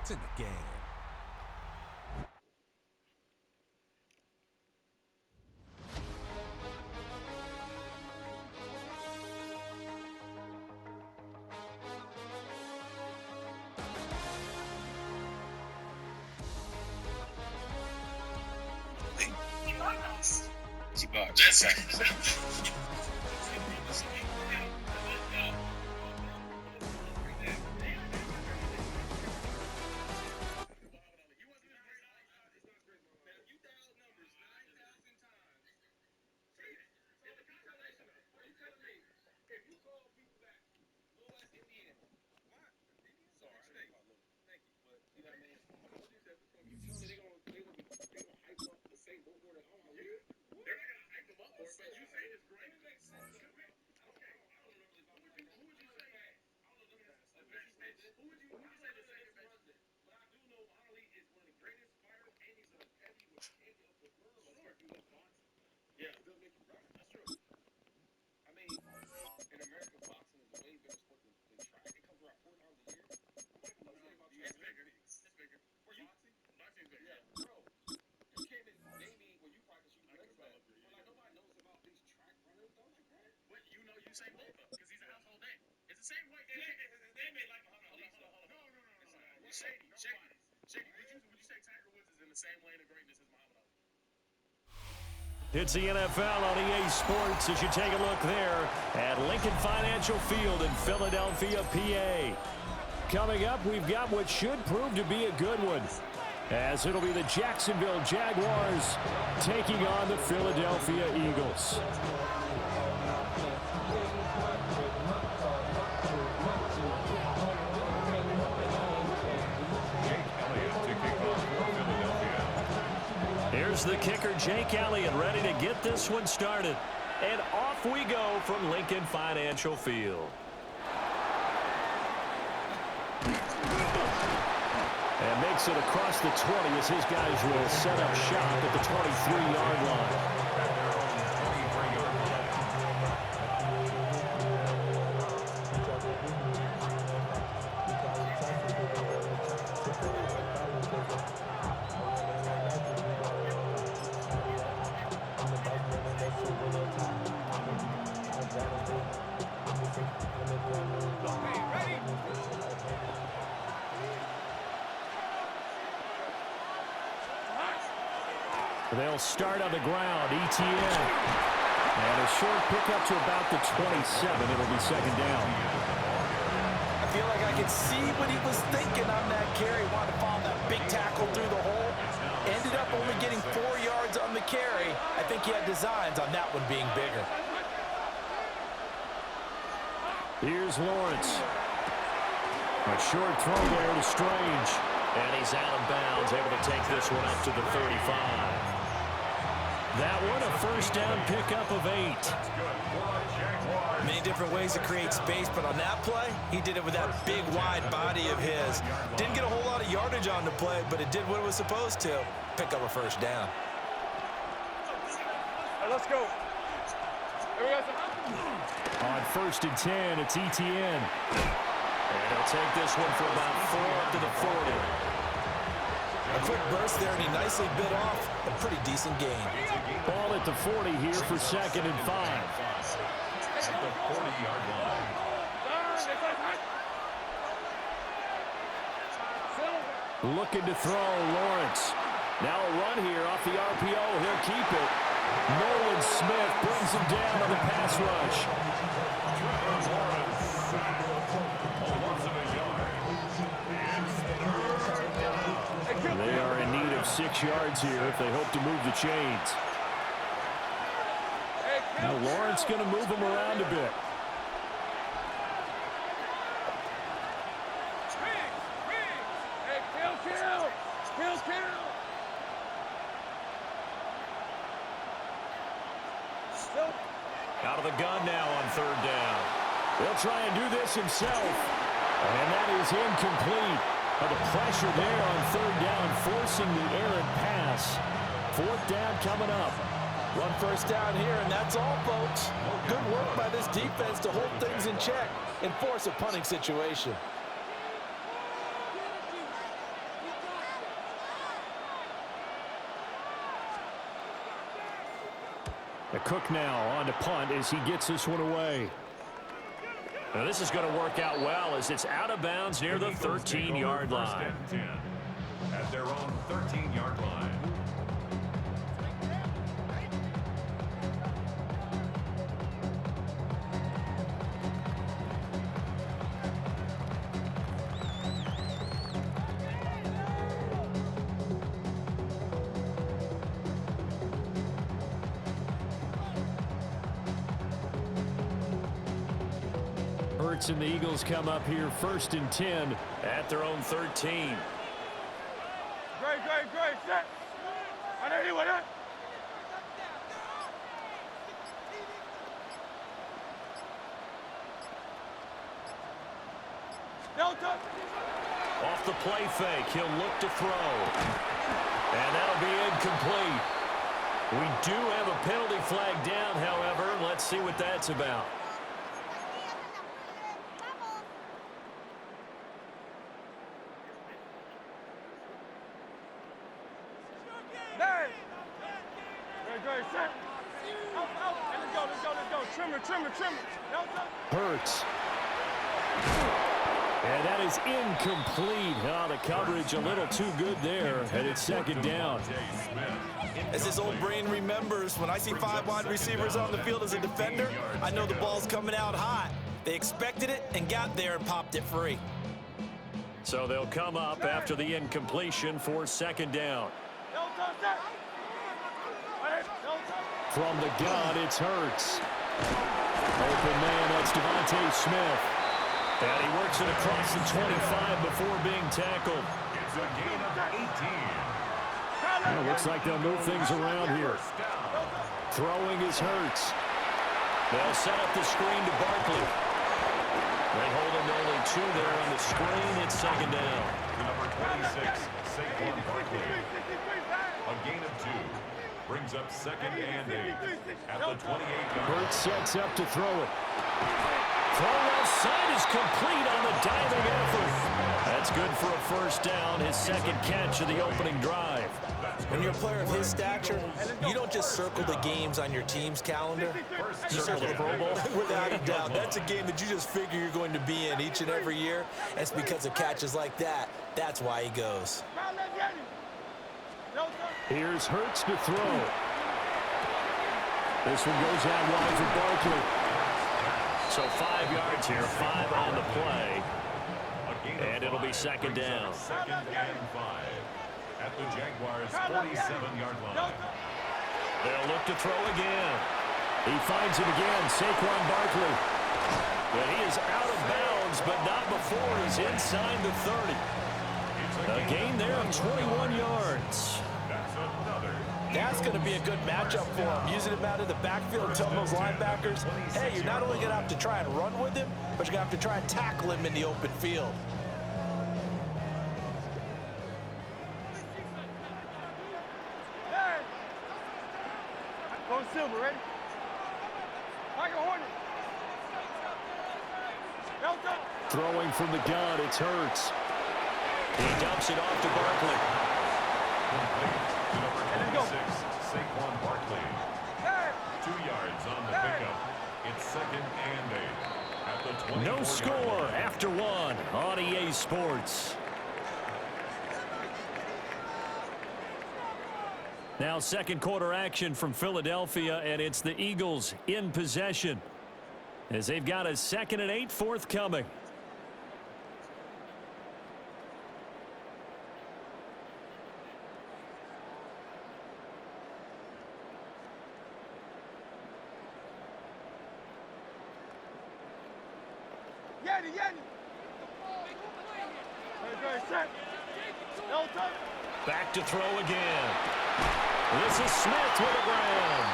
It's in the game. It's the NFL on EA Sports as you take a look there at Lincoln Financial Field in Philadelphia, PA. Coming up, we've got what should prove to be a good one, as it'll be the Jacksonville Jaguars taking on the Philadelphia Eagles. Here's the kicker, Jake Elliott, ready to get this one started. And off we go from Lincoln Financial Field. And makes it across the 20 as his guys will set up shop at the 23-yard line. They'll start on the ground, ETN. And a short pickup to about the 27. It'll be second down. I feel like I can see what he was thinking on that carry. Wanted to follow that big tackle through the hole. Ended up only getting 4 yards on the carry. I think he had designs on that one being bigger. Here's Lawrence. A short throw there to Strange. And he's out of bounds, able to take this one up to the 35. That one, a first down pickup of 8. Many different ways to create space, but on that play, he did it with that big, wide body of his. Didn't get a whole lot of yardage on the play, but it did what it was supposed to. Pick up a first down. All right, let's go. On first and 10, it's ETN. And he'll take this one for about 4 up to the 40. A quick burst there, and he nicely bit off a pretty decent gain. Ball at the 40 here for second and 5. At the 40-yard line. Looking to throw, Lawrence. Now a run here off the RPO. He'll keep it. Nolan Smith brings him down on the pass rush. They are in need of 6 yards here if they hope to move the chains. Now Lawrence going to move him around a bit. Out of the gun now on third down. He'll try and do this himself. And that is incomplete. But the pressure there on third down, forcing the errant pass. Fourth down coming up. One first down here, and that's all, folks. Good work by this defense to hold things in check and force a punting situation. The Cook now on to punt as he gets this one away. Now this is going to work out well as it's out of bounds near the 13-yard line. At their own 13-yard line. Hurts and the Eagles come up here 1st and 10 at their own 13. Great, set. I know you with it. Off the play fake, he'll look to throw. And that'll be incomplete. We do have a penalty flag down, however. Let's see what that's about. Trimmer. Hurts. And that is incomplete. Oh, the coverage a little too good there, and it's 2nd down. As his old brain remembers, when I see 5 wide receivers on the field as a defender, I know the ball's coming out hot. They expected it and got there and popped it free. So they'll come up after the incompletion for 2nd down. From the gun, it's Hurts. Open man, that's Devontae Smith. And he works it across the 25 before being tackled. It's a gain of 18. Well, looks like they'll move things around here. Throwing is Hurts. They'll set up the screen to Barkley. They hold him to only 2 there on the screen. It's 2nd down. Number 26, Saquon Barkley. A gain of 2. Brings up 2nd and 8 at the 28-yard. Hurts sets up to throw it. Throw outside is complete on the diving effort. That's good for a 1st down, his 2nd catch of the opening drive. When you're a player of his stature, you don't just circle the games on your team's calendar. You circle the Pro Bowl? Without a doubt. That's a game that you just figure you're going to be in each and every year. And it's because of catches like that. That's why he goes. Here's Hurts to throw. This one goes out wide for Barkley. So 5 yards here, 5 on the play. And it'll be 2nd down. 2nd and 5 at the Jaguars' 47-yard line. They'll look to throw again. He finds it again, Saquon Barkley. But he is out of bounds, but not before he's inside the 30. A gain there of 21 yards. That's going to be a good matchup for him, using him out of the backfield, telling those linebackers, hey, you're not only going to have to try and run with him, but you're going to have to try and tackle him in the open field. Hey! Go Silver, ready? Tiger Hornet. Delta. Throwing from the gun, it's Hurts. He dumps it off to Barkley. Number 26, Saquon Barkley. 2 yards on the pickup. It's 2nd and 8 at the 24-yard line. No score after 1 on EA Sports. Now 2nd quarter action from Philadelphia, and it's the Eagles in possession as they've got a 2nd and 8 forthcoming. Back to throw again. This is Smith with a ground.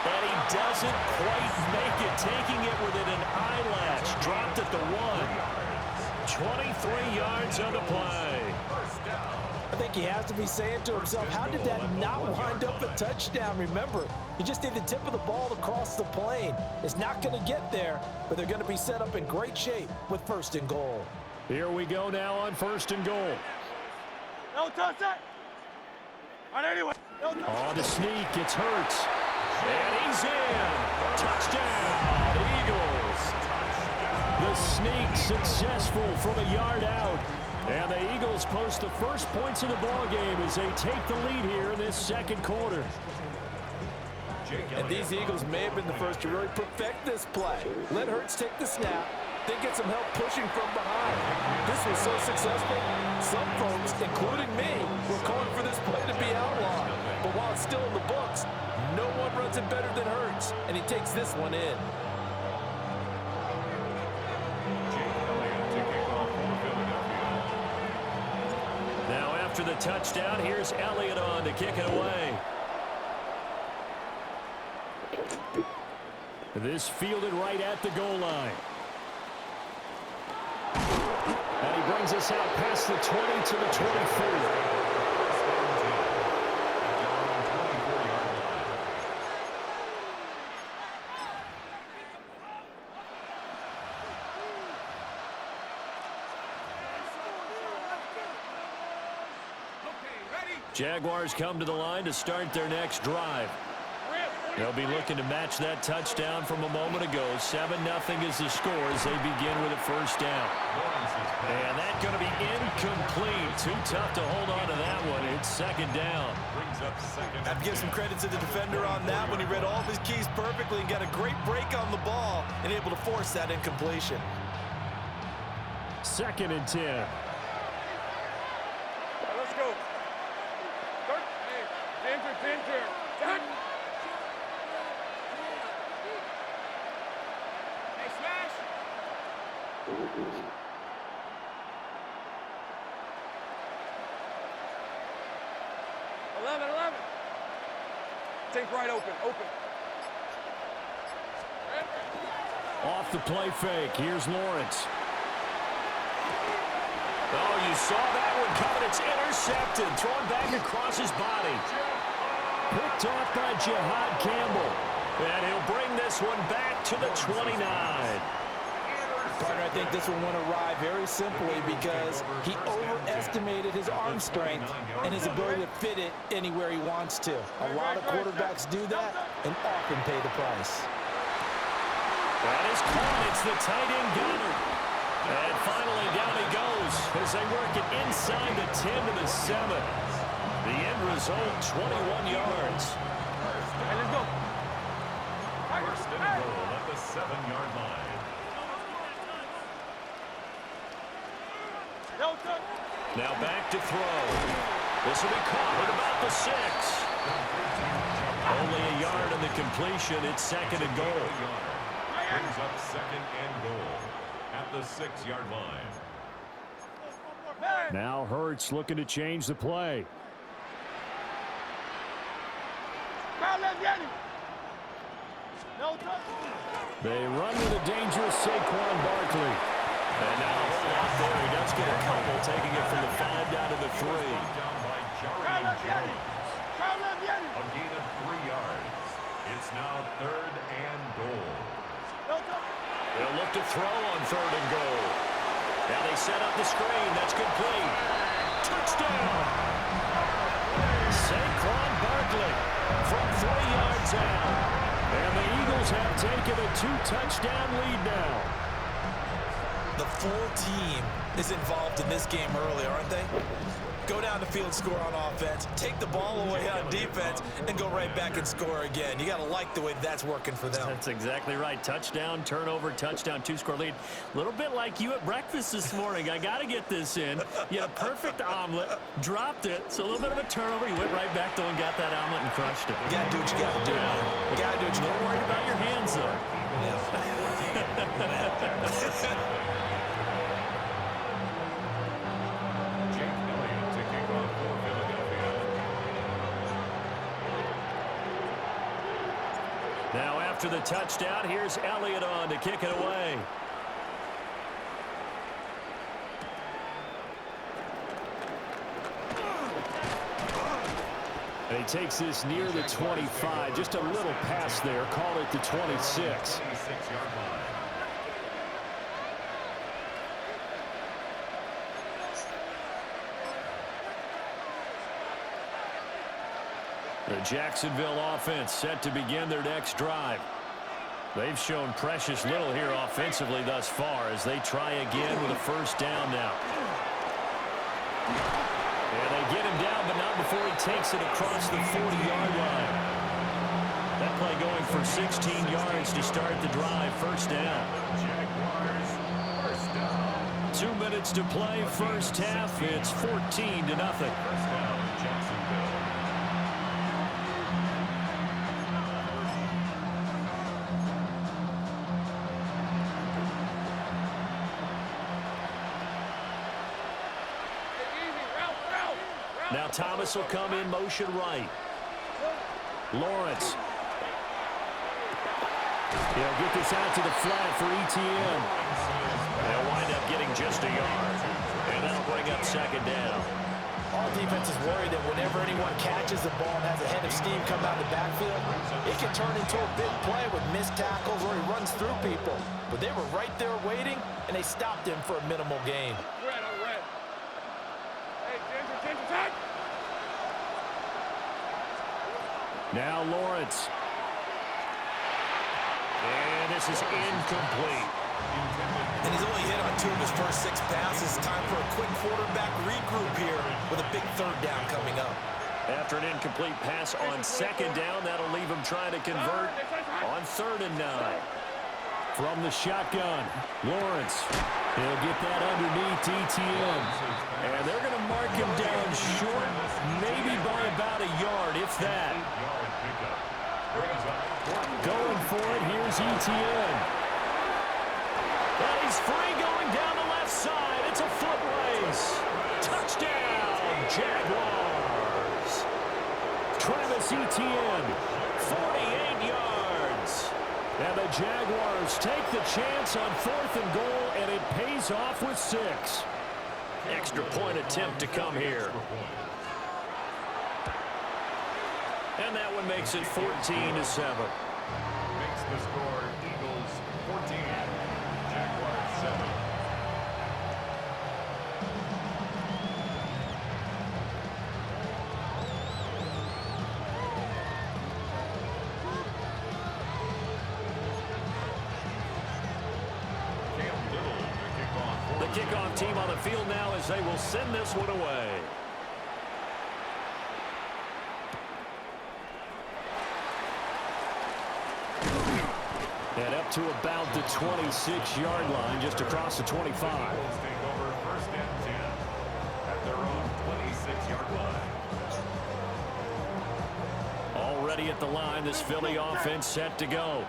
And he doesn't quite make it, taking it within an eyelash. Dropped at the 1. 23 yards on the play. I think he has to be saying to himself, how did that not wind up a touchdown? Remember, he just did the tip of the ball across the plane. It's not going to get there, but they're going to be set up in great shape with 1st and goal. Here we go now on 1st and goal. No touch that. On anyway. On the sneak, it's Hurts. And he's in. Touchdown, Eagles. The sneak successful from a yard out. And the Eagles post the first points of the ballgame as they take the lead here in this second quarter. And these Eagles may have been the first to really perfect this play. Let Hurts take the snap, then get some help pushing from behind. This was so successful, some folks, including me, were calling for this play to be outlawed. But while it's still in the books, no one runs it better than Hurts, and he takes this one in. Now after the touchdown, here's Elliott on to kick it away. This fielded right at the goal line. And he brings us out past the 20 to the 24. Jaguars come to the line to start their next drive. They'll be looking to match that touchdown from a moment ago. 7-0 is the score as they begin with a first down. And that's going to be incomplete. Too tough to hold on to that one. It's second down. I have to give some credit to the defender on that one. He read all of his keys perfectly and got a great break on the ball and able to force that incompletion. 2nd and 10. Let's go. Danger. Done. Hey, smash. 11. Think right open. Off the play fake. Here's Lawrence. Oh, you saw that one coming. It's intercepted. Thrown back across his body. Picked off by Jihad Campbell. And he'll bring this one back to the 29. Partner, I think this one went awry very simply because he overestimated his arm strength and his ability to fit it anywhere he wants to. A lot of quarterbacks do that and often pay the price. That is caught. It's the tight end Goddard. And finally down he goes as they work it inside the 10 to the 7. The end result, 21 yards. Hey, let's go. First and goal at the 7-yard line. Now back to throw. This will be caught at about the 6. Only a yard on the completion. It's 2nd and goal. Brings up 2nd and goal at the 6-yard line. Now Hurts looking to change the play. They run with a dangerous Saquon Barkley. And now a whole lot there. He does get a couple, taking it from the 5 down to the 3. Down by Jarry Jones. A gain of 3 yards. It's now 3rd and goal. They'll look to throw on 3rd and goal. Now they set up the screen. That's complete. Touchdown! Saquon Barkley from 3 yards out. And the Eagles have taken a 2-touchdown lead now. The full team is involved in this game early, aren't they? Go down the field, score on offense, take the ball away on defense, and go right back and score again. You got to like the way that's working for them. That's exactly right. Touchdown, turnover, touchdown, 2-score lead. A little bit like you at breakfast this morning. I got to get this in. You had a perfect omelet, dropped it, so a little bit of a turnover. You went right back, though, and got that omelet and crushed it. You got to do what you got to do, man. You got to do what you got to do. Don't worry about your hands, though. Now after the touchdown, here's Elliott on to kick it away. And he takes this near the 25. Just a little pass there. Call it the 26. The Jacksonville offense set to begin their next drive. They've shown precious little here offensively thus far as they try again with a first down now. And they get him down, but not before he takes it across the 40-yard line. That play going for 16 yards to start the drive. First down. 2 minutes to play, first half. It's 14-0. Now Thomas will come in motion right. Lawrence. He'll get this out to the flat for ETN. They'll wind up getting just a yard. And that'll bring up second down. All defense is worried that whenever anyone catches the ball and has a head of steam come out of the backfield, it can turn into a big play with missed tackles or he runs through people. But they were right there waiting, and they stopped him for a minimal gain. Now Lawrence. And this is incomplete. And he's only hit on 2 of his first 6 passes. Time for a quick quarterback regroup here with a big third down coming up. After an incomplete pass on second down, that'll leave him trying to convert on 3rd and 9. From the shotgun, Lawrence. He'll get that underneath ETN. And they're going to mark him down short, maybe by about a yard, if that. Going for it, here's ETN. And he's free going down the left side. It's a foot race. Touchdown, Jaguars. Travis Etienne, 48 yards. And the Jaguars take the chance on 4th and goal, and it pays off with 6. Extra point attempt to come here. And that one makes it 14-7. Makes the score Eagles 14, Jaguars 7. The kickoff team on the field now as they will send this one away. And up to about the 26-yard line, just across the 25. Take over 1st and 10 at their own 26-yard line. Already at the line, this Philly offense set to go.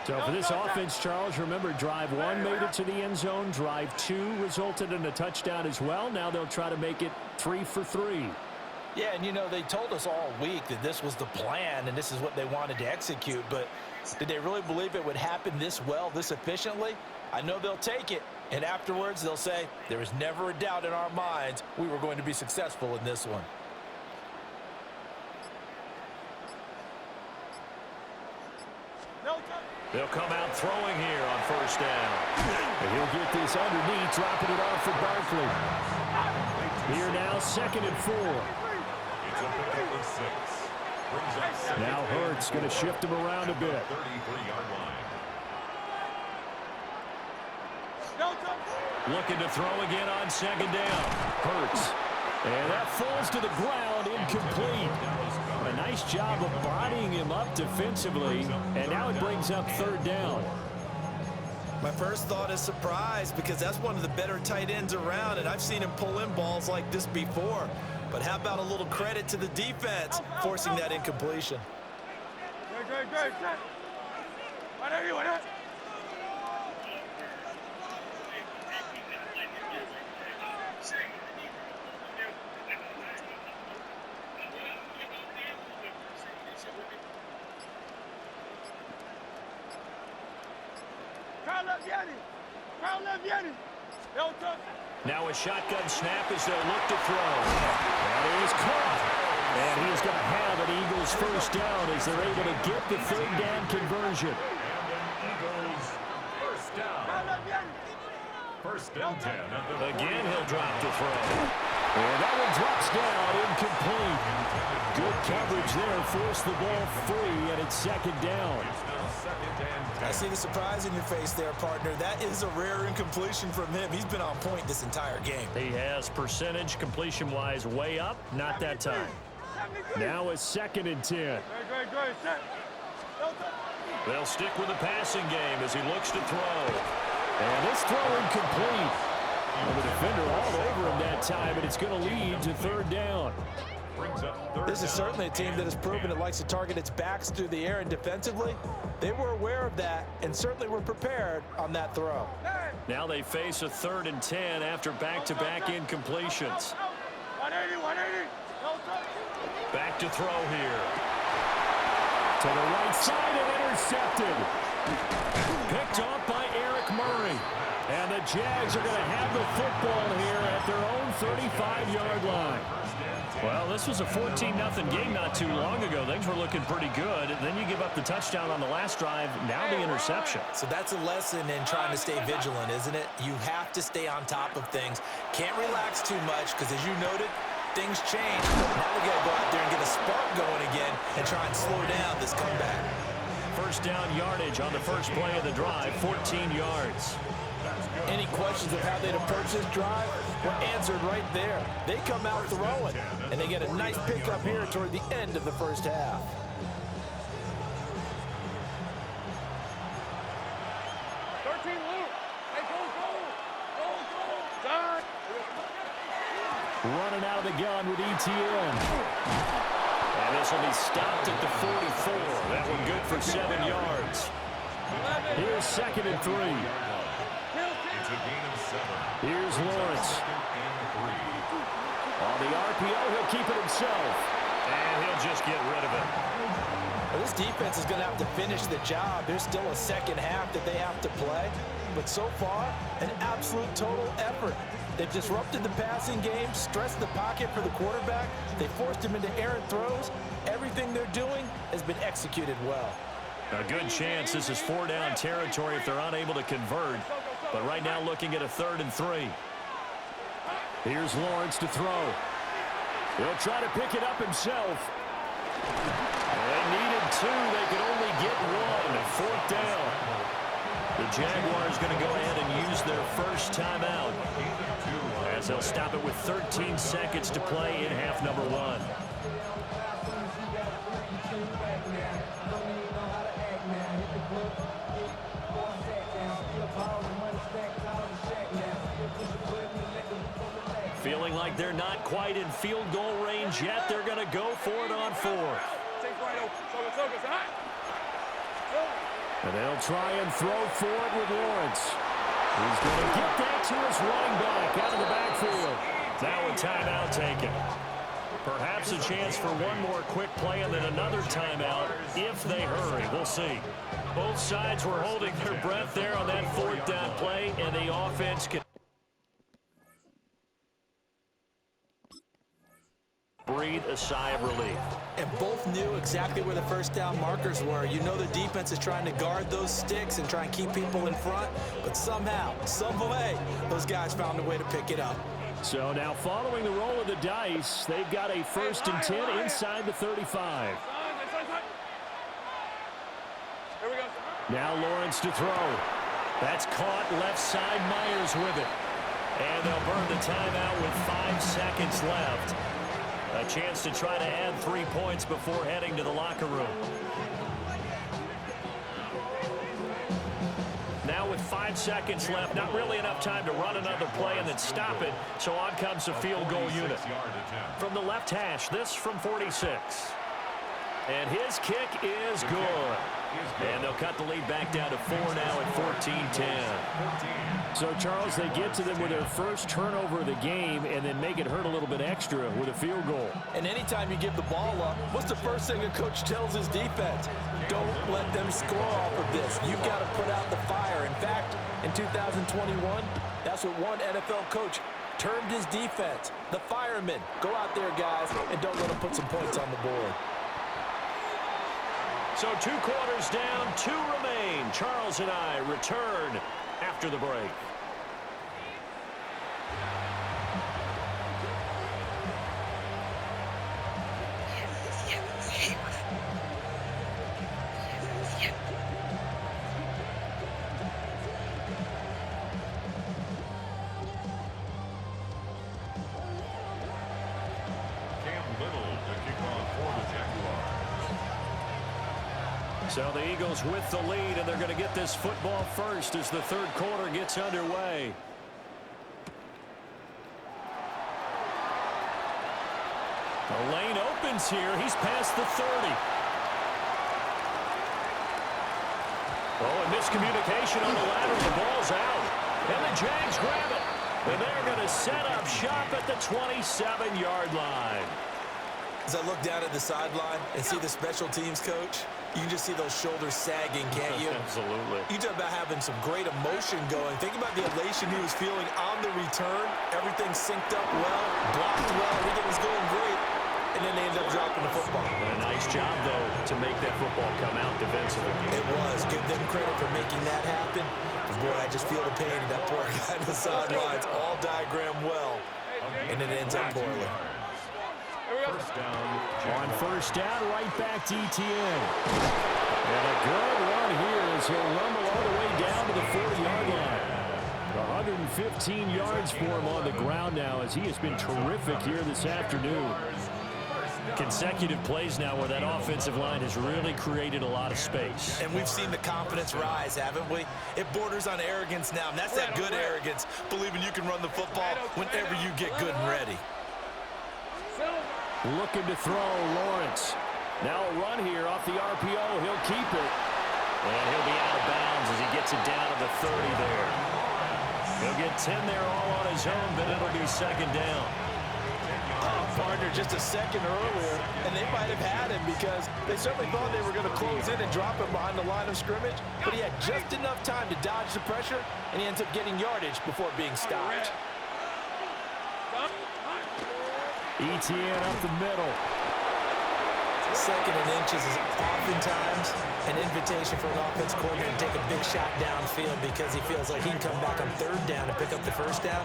So for this offense, Charles, remember, drive 1 made it to the end zone. Drive 2 resulted in a touchdown as well. Now they'll try to make it 3 for 3. Yeah, and you know, they told us all week that this was the plan and this is what they wanted to execute, but did they really believe it would happen this well, this efficiently? I know they'll take it, and afterwards they'll say, there was never a doubt in our minds we were going to be successful in this one. They'll come out throwing here on 1st down. And he'll get this underneath, dropping it off for Barkley. Here now, 2nd and 4. It's a pickup of 6. Brings up second. Now Hurts going to shift him around a bit. 33-yard line. Looking to throw again on 2nd down. Hurts. And that falls to the ground, incomplete. A nice job of bodying him up defensively, and now it brings up 3rd down. My first thought is surprise, because that's one of the better tight ends around, and I've seen him pull in balls like this before. But how about a little credit to the defense forcing that incompletion? Great. Now a shotgun snap as they'll look to throw. That is caught. And he is going to have an Eagles 1st down as they're able to get the 3rd down conversion. And an Eagles 1st down. First and 10 at the Again, he'll drop to throw. And that one drops down, incomplete. Good coverage there, forced the ball free, and it's second down. I see the surprise in your face there, partner. That is a rare incompletion from him. He's been on point this entire game. He has percentage completion-wise way up, not that time. Now it's second and 10. They'll stick with the passing game as he looks to throw. And this throw incomplete. And the defender all over him that time, and it's going to lead to third down. This is certainly a team that has proven it likes to target its backs through the air, and defensively, they were aware of that and certainly were prepared on that throw. Now they face a third and 10 after back-to-back incompletions. 180. Back to throw here. To the right side and intercepted. Picked off by Eric Murray. And the Jags are going to have the football here at their own 35-yard line. Well, this was a 14-0 game not too long ago. Things were looking pretty good. And then you give up the touchdown on the last drive. Now the interception. So that's a lesson in trying to stay vigilant, isn't it? You have to stay on top of things. Can't relax too much because, as you noted, things change. Now we got to go out there and get a spark going again and try and slow down this comeback. First down yardage on the first play of the drive, 14 yards. Any questions of how they'd approach this drive were answered right there. They come out throwing, and they get a nice pickup here toward the end of the first half. Running out of the gun with ETN. And this will be stopped at the 44. That one good for 7 yards. Here's second and 3. It's a gain of 7. Here's Lawrence. On the RPO, he'll keep it himself. And he'll just get rid of it. Well, this defense is going to have to finish the job. There's still a second half that they have to play. But so far, an absolute total effort. They've disrupted the passing game, stressed the pocket for the quarterback. They forced him into errant throws. Everything they're doing has been executed well. A good chance this is 4-down territory if they're unable to convert. But right now looking at a 3rd and 3. Here's Lawrence to throw. He'll try to pick it up himself. They needed 2. They could only get 1. 4th down. The Jaguars going to go ahead and use their first timeout, as they'll stop it with 13 seconds to play in half number 1. Feeling like they're not quite in field goal range yet. They're going to go for it on 4th. And they'll try and throw for it with Lawrence. He's going to get that to his running back out of the backfield. Now a timeout taken. Perhaps a chance for one more quick play and then another timeout if they hurry. We'll see. Both sides were holding their breath there on that 4th down play, and the offense can breathe a sigh of relief. And both knew exactly where the first down markers were. You know the defense is trying to guard those sticks and try and keep people in front, but somehow, some way, those guys found a way to pick it up. So now following the roll of the dice, they've got a 1st and 10 inside the 35. Now Lawrence to throw. That's caught left side, Myers with it. And they'll burn the timeout with 5 seconds left. A chance to try to add 3 points before heading to the locker room. Now with 5 seconds left, not really enough time to run another play and then stop it. So on comes a field goal unit. From the left hash, this from 46. And his kick is good. And they'll cut the lead back down to 4 now at 14-10. So, Charles, they get to them with their first turnover of the game and then make it hurt a little bit extra with a field goal. And anytime you give the ball up, what's the first thing a coach tells his defense? Don't let them score off of this. You've got to put out the fire. In fact, in 2021, that's what one NFL coach termed his defense. The firemen. Go out there, guys, and don't let them put some points on the board. So 2 quarters down, 2 remain. Charles and I return after the break. So the Eagles with the lead, and they're going to get this football first as the third quarter gets underway. The lane opens here. He's past the 30. Oh, and miscommunication on the lateral. The ball's out. And the Jags grab it. And they're going to set up shop at the 27-yard line. As I look down at the sideline and see the special teams coach, you can just see those shoulders sagging, can't you? Absolutely. You talk about having some great emotion going. Think about the elation he was feeling on the return. Everything synced up well, blocked well, everything was going great. And then they ended up dropping the football. And a nice job, though, to make that football come out defensively. It was. Give them credit for making that happen. But boy, I just feel the pain of that poor guy on the sidelines. All diagrammed well. And it ends up poorly. First down. On first down, right back to ETN. And a good run here as he'll rumble all the way down to the 40-yard line. 115 yards for him on the ground now as he has been terrific here this afternoon. Consecutive plays now where that offensive line has really created a lot of space. And we've seen the confidence rise, haven't we? It borders on arrogance now, and that's that good arrogance, believing you can run the football whenever you get good and ready. Looking to throw, Lawrence. Now a run here off the RPO. He'll keep it. And he'll be out of bounds as he gets it down to the 30 there. He'll get 10 there all on his own, but it'll be second down. Partner just a second earlier, and they might have had him because they certainly thought they were going to close in and drop him behind the line of scrimmage, but he had just enough time to dodge the pressure, and he ends up getting yardage before being stopped. ETN up the middle. Second and inches is oftentimes an invitation for an offense coordinator to take a big shot downfield because he feels like he can come back on third down and pick up the first down.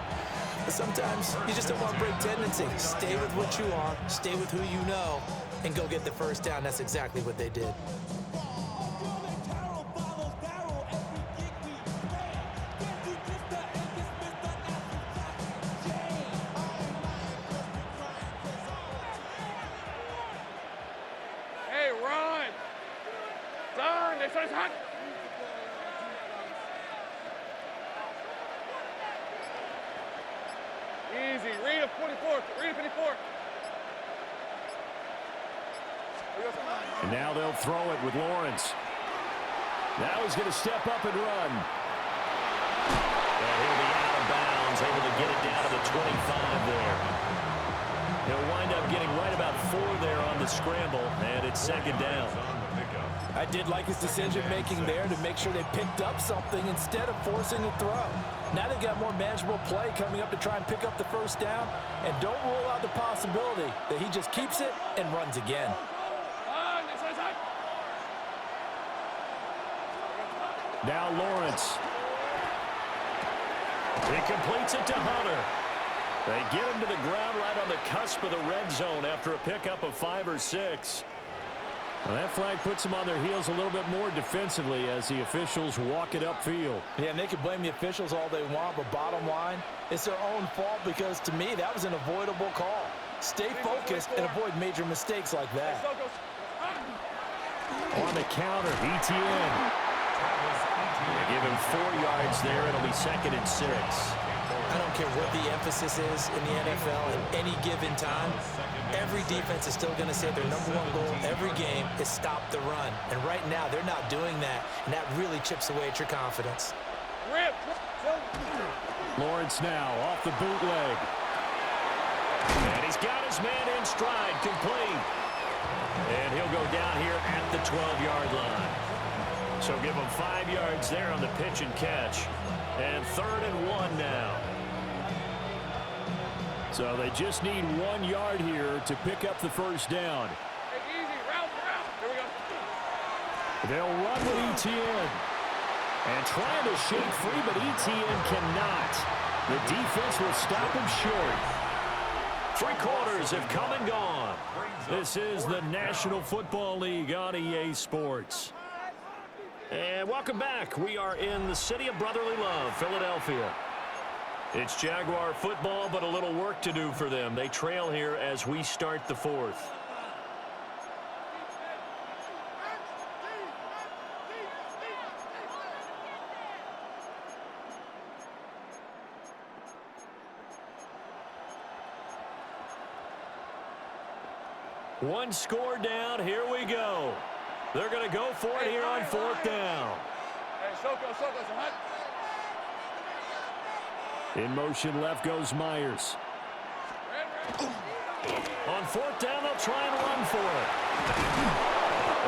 But sometimes you just don't want to break tendency. Stay with what you are, stay with who you know, and go get the first down. That's exactly what they did. Hey, run! Turn! This is hot! Easy. Read a 44. Read a 54. And now they'll throw it with Lawrence. Now he's going to step up and run. And he'll be out of bounds, able to get it down to the 25 there. He'll wind up getting right about 4 there on the scramble, and it's second down. I did like his decision-making there to make sure they picked up something instead of forcing a throw. Now they've got more manageable play coming up to try and pick up the first down, and don't rule out the possibility that he just keeps it and runs again. Now Lawrence. He completes it to Hunter. They get him to the ground right on the cusp of the red zone after a pickup of 5 or 6. Well, that flag puts them on their heels a little bit more defensively as the officials walk it upfield. Yeah, and they can blame the officials all they want, but bottom line, it's their own fault because, to me, that was an avoidable call. Stay focused and avoid major mistakes like that. On the counter, ETN. They give him 4 yards there. It'll be second and 6. I don't care what the emphasis is in the NFL at any given time. Every defense is still going to say their #1 goal every game is stop the run. And right now, they're not doing that, and that really chips away at your confidence. Lawrence now off the bootleg. And he's got his man in stride, complete. And he'll go down here at the 12-yard line. So give him 5 yards there on the pitch and catch. And 3rd and 1 now. So they just need 1 yard here to pick up the first down. Hey, easy. Route. Here we go. They'll run with ETN. And trying to shake free, but ETN cannot. The defense will stop him short. 3 quarters have come and gone. This is the National Football League on EA Sports. And welcome back. We are in the city of brotherly love, Philadelphia. It's Jaguar football, but a little work to do for them. They trail here as we start the 4th. One score down. Here we go. They're going to go for it here on 4th down. In motion left goes Myers. On 4th down, they'll try and run for it.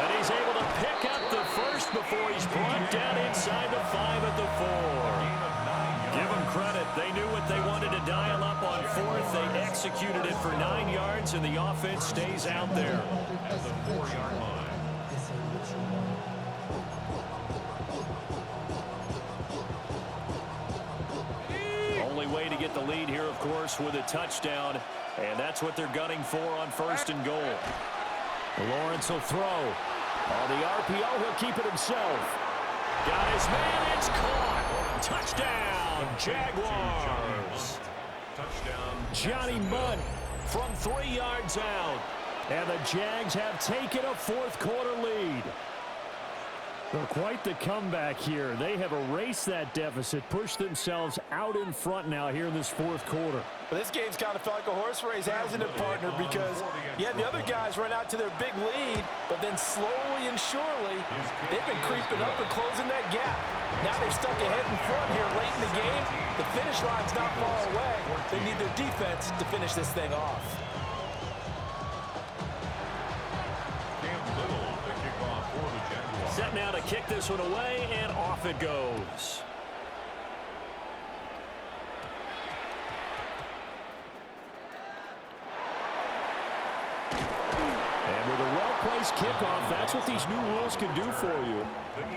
And he's able to pick up the first before he's brought down inside the 5 at the 4. Give them credit. They knew what they wanted to dial up on 4th. They executed it for 9 yards, and the offense stays out there. At the 4-yard line. Only way to get the lead here, of course, with a touchdown, and that's what they're gunning for on 1st and goal. Lawrence will throw. On the RPO, he'll keep it himself. Got his man, it's caught. Touchdown, Jaguars. Touchdown. Johnny Mudd from 3 yards out. And the Jags have taken a 4th quarter lead. Well, quite the comeback here. They have erased that deficit, pushed themselves out in front now here in this 4th quarter. Well, this game's kind of felt like a horse race, hasn't it, partner? Because you had the other guys run out to their big lead, but then slowly and surely, they've been creeping up and closing that gap. Now they're stuck ahead in front here late in the game. The finish line's not far away. They need their defense to finish this thing off. Set now to kick this one away, and off it goes. And with a well-placed kickoff, that's what these new rules can do for you,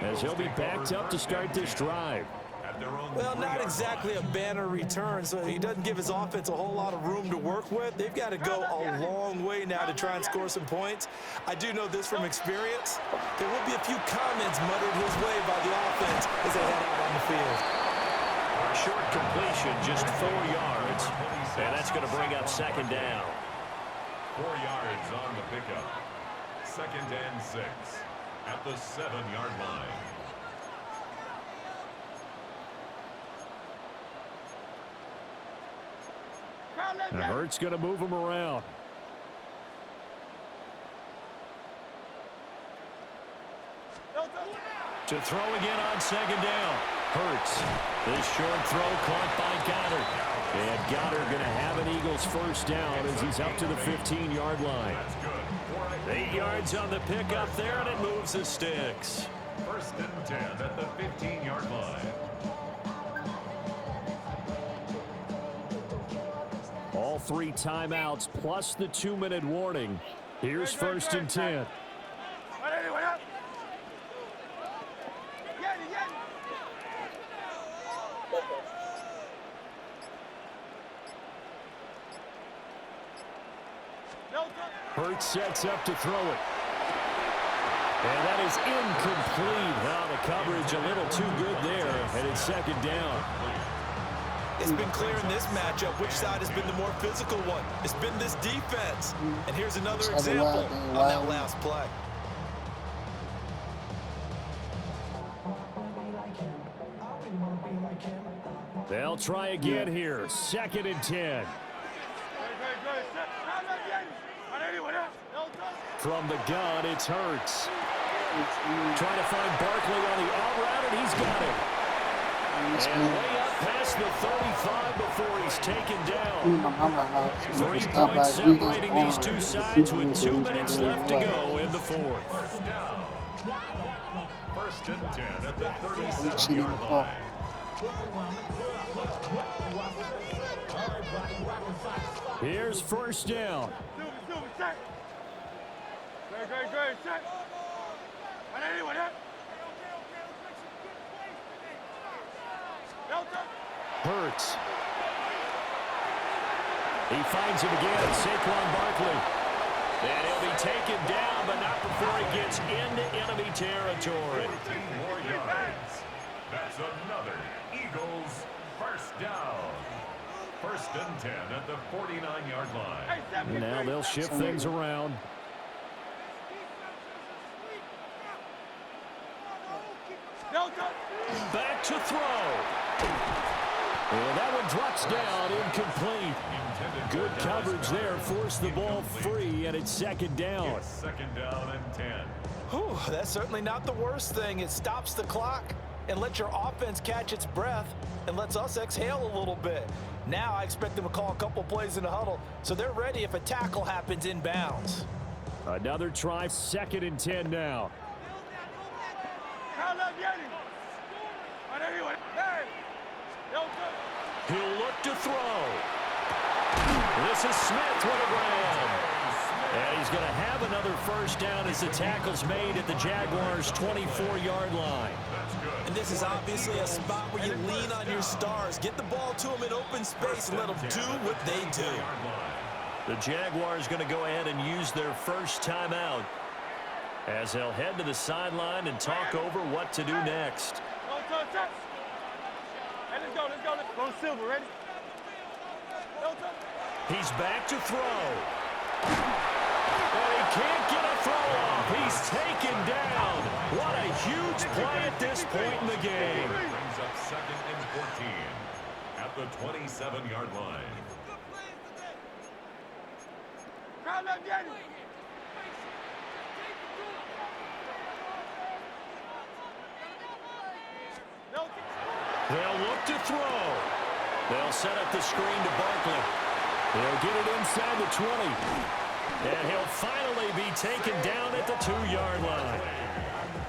as he'll be backed up to start this drive. Well, not exactly a banner return, so he doesn't give his offense a whole lot of room to work with. They've got to go a long way now to try and score some points. I do know this from experience. There will be a few comments muttered his way by the offense as they head out on the field. Short completion, just 4 yards, and that's going to bring up 2nd down. 4 yards on the pickup. 2nd and 6 at the 7-yard line. And Hurts going to move him around. To throw again on 2nd down. Hurts. This short throw caught by Goddard. And Goddard going to have an Eagles 1st down as he's up to the 15-yard line. 8 yards on the pickup there, and it moves the sticks. 1st and 10 at the 15-yard line. All 3 timeouts plus the 2-minute warning. Here's 1st and 10. Hurts sets up to throw it. And that is incomplete. Now the coverage a little too good there, and it's 2nd down. It's been clear in this matchup which side has been the more physical one. It's been this defense. And here's another example on that last play. They'll try again here. 2nd and 10. From the gun, it's Hurts. Trying to find Barkley on the out route, and he's got it. And way up past the 35 before he's taken down. 3 points separating these two sides with 2 minutes left to go in the 4th. 1st and 10 at the 37-yard line. Here's 1st down. Hurts He finds him again, Saquon Barkley. And he'll be taken down, but not before he gets into enemy territory. 14 more yards. That's another Eagles first down. First and 10 at the 49-yard line. Now they'll shift things around. Back to throw. And that one drops down, incomplete. Good coverage there, forced the ball free, and it's second down. It's second down and 10. Whew, that's certainly not the worst thing. It stops the clock and lets your offense catch its breath and lets us exhale a little bit. Now I expect them to call a couple plays in the huddle so they're ready if a tackle happens inbounds. Another try, second and 10 now. He'll look to throw. This is Smith with a grab. And he's going to have another first down as the tackle's made at the Jaguars' 24-yard line. And this is obviously a spot where you lean on your stars. Get the ball to them in open space and let them do what they do. The Jaguars going to go ahead and use their first timeout as they'll head to the sideline and talk over what to do next. Go Silver, ready? He's back to throw. And he can't get a throw off. He's taken down. What a huge play at this point in the game. Brings up second and 14 at the 27-yard line. They'll look to throw. They'll set up the screen to Barkley. They'll get it inside the 20. And he'll finally be taken down at the 2-yard line.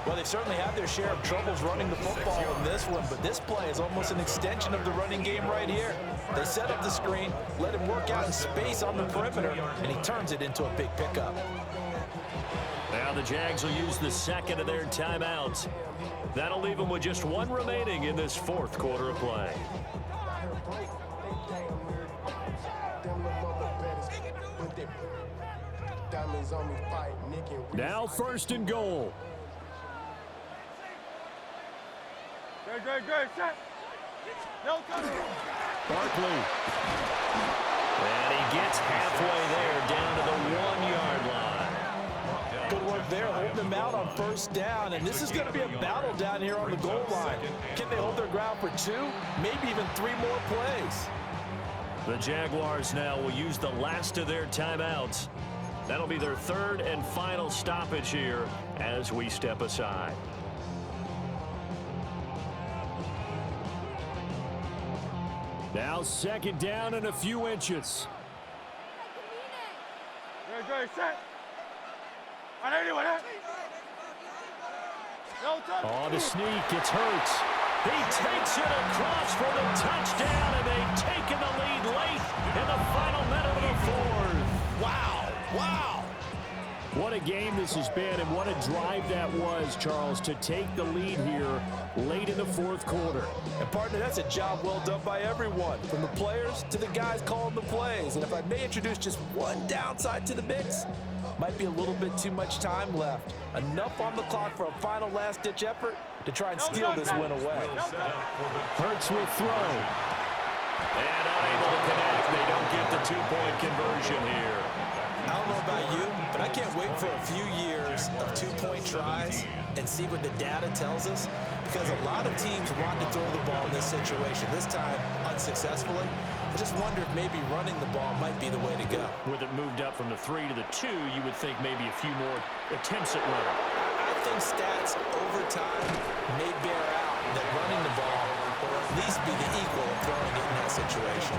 Well, they certainly have their share of troubles running the football in this one, but this play is almost an extension of the running game right here. They set up the screen, let him work out in space on the perimeter, and he turns it into a big pickup. Now the Jags will use the second of their timeouts. That'll leave them with just one remaining in this fourth quarter of play. Now first and goal. Good, set. Barkley. And he gets halfway there down to the 1-yard line. Good work there, holding them out on first down, and this is going to be a battle down here on the goal line. Can they hold their ground for 2, maybe even 3 more plays? The Jaguars now will use the last of their timeouts. That'll be their third and final stoppage here as we step aside. Now second down and a few inches. Good, set. On the sneak, it's Hurts. He takes it across for the touchdown, and they've taken the lead late in the final minute of the fourth. Wow, wow. What a game this has been, and what a drive that was, Charles, to take the lead here late in the fourth quarter. And, partner, that's a job well done by everyone, from the players to the guys calling the plays. And if I may introduce just one downside to the mix, might be a little bit too much time left. Enough on the clock for a final last-ditch effort to try and steal this win away. Hurts will throw. And unable to connect. They don't get the two-point conversion here. I don't know about you, but I can't wait for a few years of two-point tries and see what the data tells us, because a lot of teams want to throw the ball in this situation, this time unsuccessfully. I just wonder if maybe running the ball might be the way to go. With it moved up from the 3 to the 2, you would think maybe a few more attempts at running. I think stats over time may bear out that running the ball will at least be the equal of throwing it in that situation.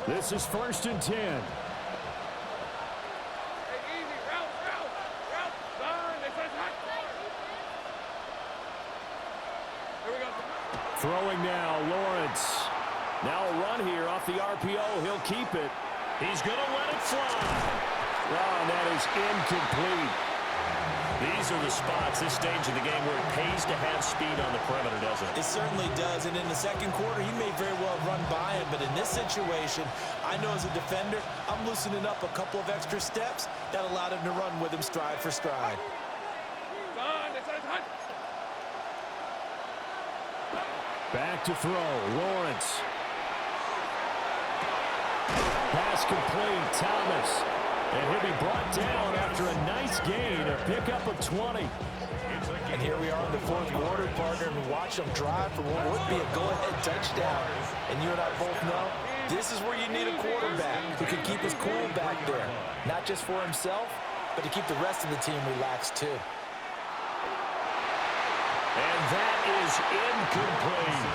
This is first and 10. Hey, easy. Route. Burn. They said hot. Here we go. Throwing now, Lawrence. Now a run here off the RPO. He'll keep it. He's going to let it fly. Oh, and that is incomplete. These are the spots, this stage of the game, where it pays to have speed on the perimeter, doesn't it? It certainly does, and in the second quarter, he may very well run by him, but in this situation, I know as a defender, I'm loosening up a couple of extra steps that allowed him to run with him stride for stride. Back to throw, Lawrence. Pass complete, Thomas. And he'll be brought down after a nice gain, a pickup of 20. And here we are in the fourth quarter, partner, and watch him drive for what would be a go-ahead touchdown. And you and I both know this is where you need a quarterback who can keep his cool back there, not just for himself, but to keep the rest of the team relaxed too. And that is incomplete.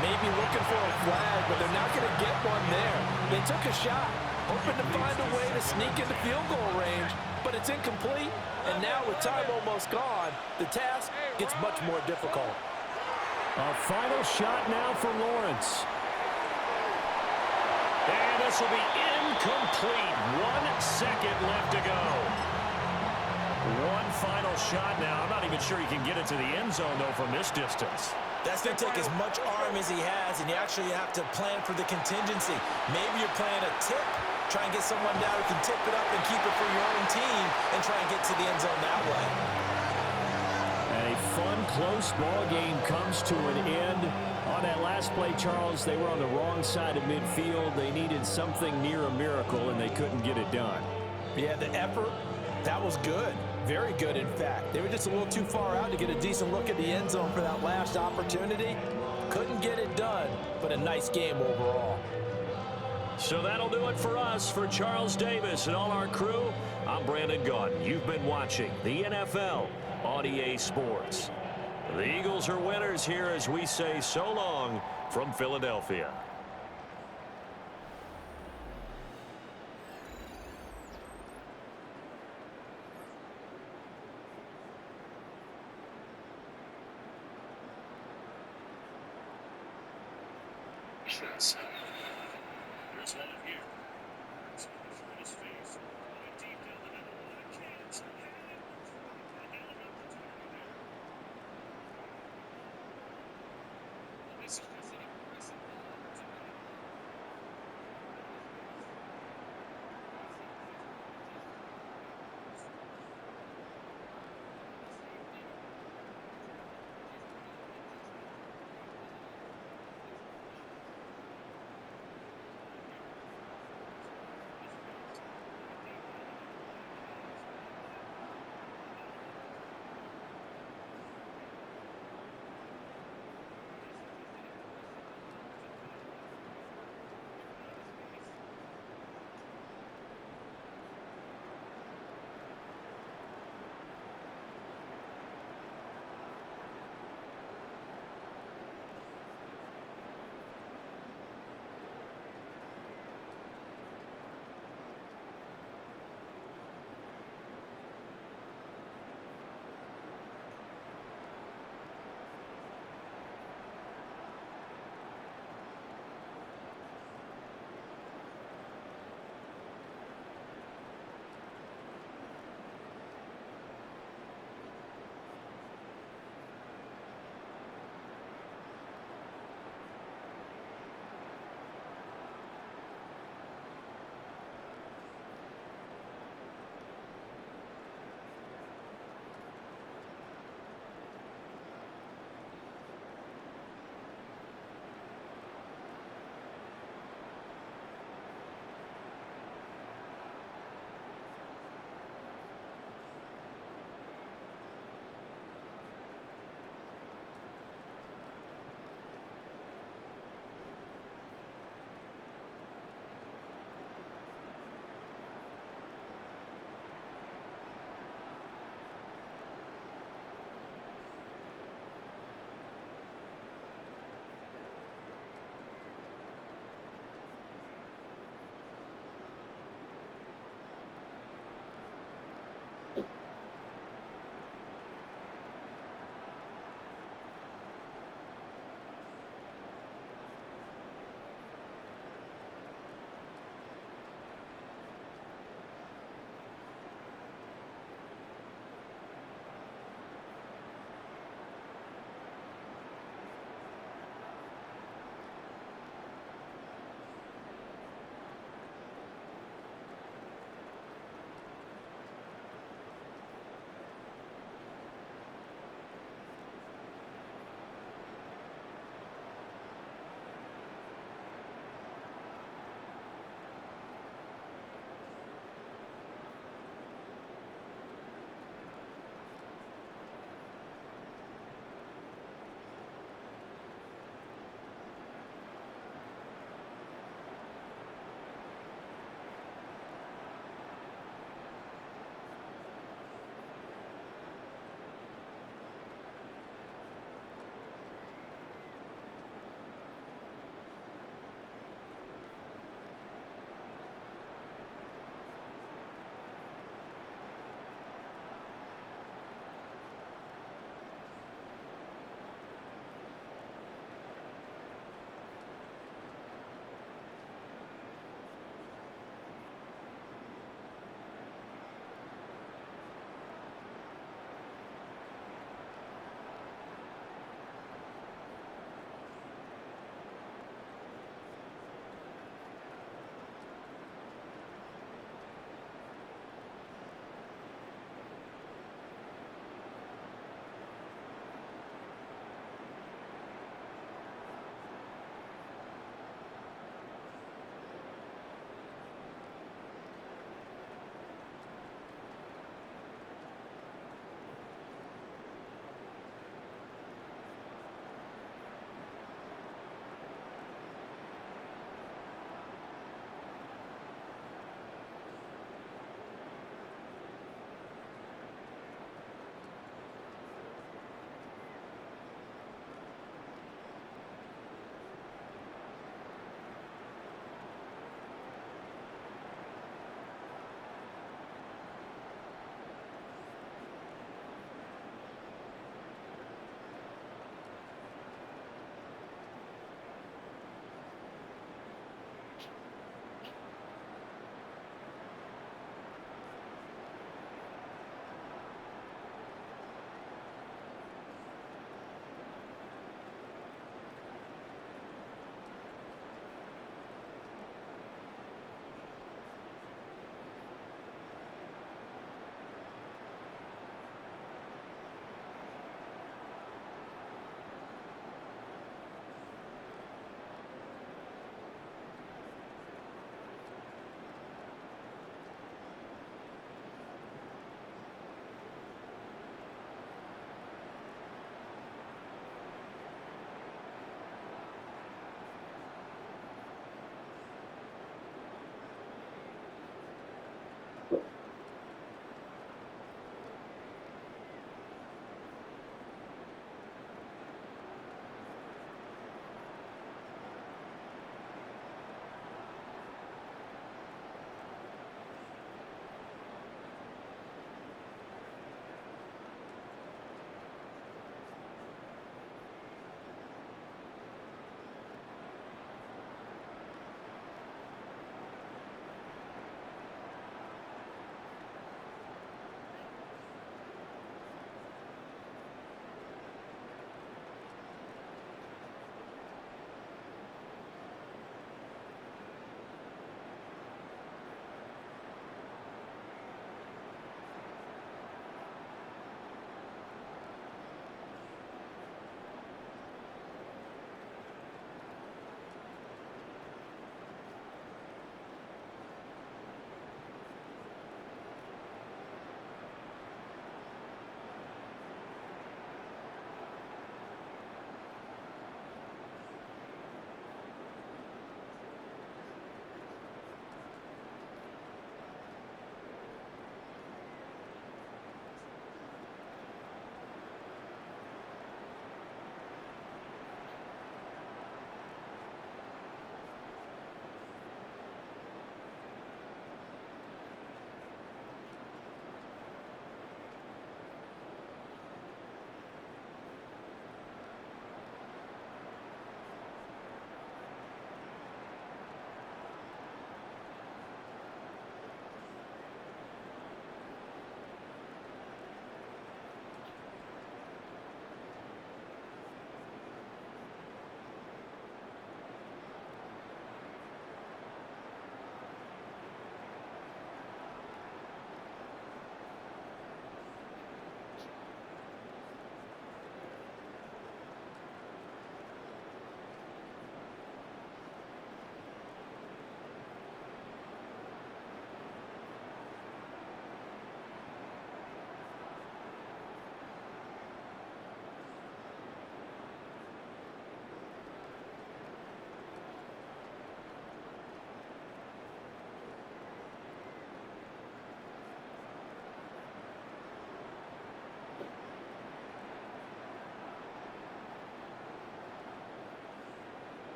Maybe looking for a flag, but they're not going to get one there. They took a shot, hoping to find a way to sneak into field goal range, but it's incomplete. And now with time almost gone, the task gets much more difficult. A final shot now for Lawrence. And this will be incomplete. 1 second left to go. One final shot now. I'm not even sure he can get it to the end zone, though, from this distance. That's going to take as much arm as he has, and you actually have to plan for the contingency. Maybe you're playing a tip. Try and get someone down who can tip it up and keep it for your own team and try and get to the end zone that way. And a fun, close ball game comes to an end. On that last play, Charles, they were on the wrong side of midfield. They needed something near a miracle, and they couldn't get it done. Yeah, the effort, that was good. Very good, in fact. They were just a little too far out to get a decent look at the end zone for that last opportunity. Couldn't get it done, but a nice game overall. So that'll do it for us. For Charles Davis and all our crew, I'm Brandon Gaudin. You've been watching the NFL on EA Sports. The Eagles are winners here as we say so long from Philadelphia. There's one here. His face deep down the middle.